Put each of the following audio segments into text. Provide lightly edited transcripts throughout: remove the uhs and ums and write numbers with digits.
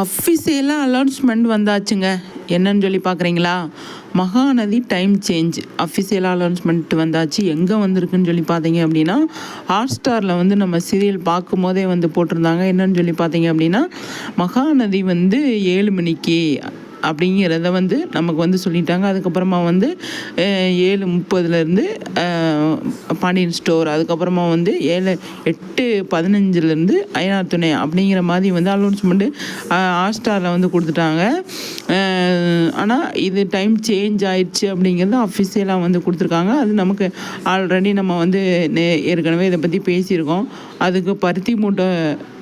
அஃபிஷியலாக அலௌன்ஸ்மெண்ட் வந்தாச்சுங்க. என்னன்னு சொல்லி பார்க்குறீங்களா? மகாநதி டைம் சேஞ்ச் அஃபிஷியலாக அலௌன்ஸ்மெண்ட் வந்தாச்சு. எங்கே வந்திருக்குன்னு சொல்லி பார்த்தீங்க அப்படின்னா, ஹாட்ஸ்டாரில் வந்து நம்ம சீரியல் பார்க்கும் போதே வந்து போட்டிருந்தாங்க. என்னன்னு சொல்லி பார்த்தீங்க அப்படின்னா, மகாநதி வந்து 7 மணிக்கு அப்படிங்கிறத வந்து நமக்கு வந்து சொல்லிட்டாங்க. அதுக்கப்புறமா வந்து 7:30 பாண்டியன் ஸ்டோர், அதுக்கப்புறமா வந்து 8:15 ஐநார் துணை அப்படிங்கிற மாதிரி வந்து அலௌன்ஸ்மெண்ட்டு ஹாட்ஸ்டாரில் வந்து கொடுத்துட்டாங்க. ஆனால் இது டைம் சேஞ்ச் ஆயிடுச்சு அப்படிங்கிறது அஃபிஷியலாக வந்து கொடுத்துருக்காங்க. அது நமக்கு ஆல்ரெடி நம்ம வந்து ஏற்கனவே இதை பற்றி பேசியிருக்கோம். அதுக்கு பருத்தி மூட்டை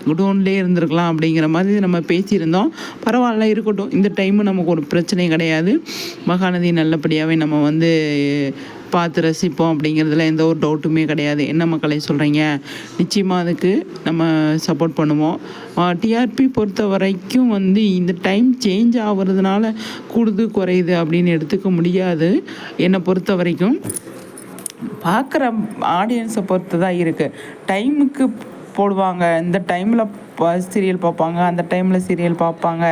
குடோன்லேயே இருந்திருக்கலாம் அப்படிங்கிற மாதிரி நம்ம பேசியிருந்தோம். பரவாயில்ல, இருக்கட்டும். இந்த டைமு நமக்கு ஒரு பிரச்சனை கிடையாது. மகாநதி நல்லபடியாகவே நம்ம வந்து பார்த்து ரசிப்போம் அப்படிங்கிறதுல எந்த ஒரு டவுட்டுமே கிடையாது. என்ன மக்களை சொல்கிறீங்க? நிச்சயமாக அதுக்கு நம்ம சப்போர்ட் பண்ணுவோம். டிஆர்பி பொறுத்த வரைக்கும் வந்து இந்த டைம் சேஞ்ச் ஆகிறதுனால கூடுது குறையுது அப்படின்னு எடுத்துக்க முடியாது. என்னை பொறுத்த வரைக்கும் பார்க்குற ஆடியன்ஸை பொறுத்து தான் இருக்குது. டைமுக்கு போடுவாங்க, இந்த டைமில் சீரியல் பார்ப்பாங்க, அந்த டைமில் சீரியல் பார்ப்பாங்க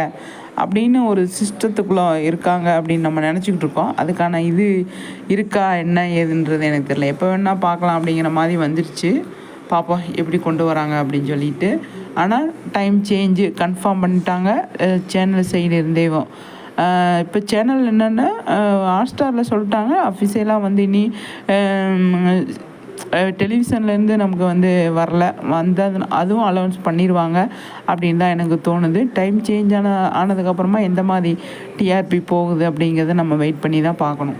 அப்படின்னு ஒரு சிஸ்டத்துக்குள்ளே இருக்காங்க அப்படின்னு நம்ம நினச்சிக்கிட்டு இருக்கோம். அதுக்கான இது இருக்கா என்ன ஏதுன்றது எனக்கு தெரியல. எப்போ வேணால் பார்க்கலாம் அப்படிங்கிற மாதிரி வந்துருச்சு. பார்ப்போம் எப்படி கொண்டு வராங்க அப்படின்னு சொல்லிட்டு. ஆனால் டைம் சேஞ்சு கன்ஃபார்ம் பண்ணிட்டாங்க சேனல் சைடு இருந்தேவும். இப்போ சேனல் என்னென்னா ஹாட்ஸ்டாரில் சொல்லிட்டாங்க. அஃபிஷியலாக வந்து இனி டெலிவிஷன்லேருந்து நமக்கு வந்து வரல, வந்தது அதுவும் அலௌன்ஸ் பண்ணிடுவாங்க அப்படின்னு தான் எனக்கு தோணுது. டைம் சேஞ்ச் ஆனதுக்கப்புறமா எந்த மாதிரி டிஆர்பி போகுது அப்படிங்கிறத நம்ம வெயிட் பண்ணி தான் பார்க்கணும்.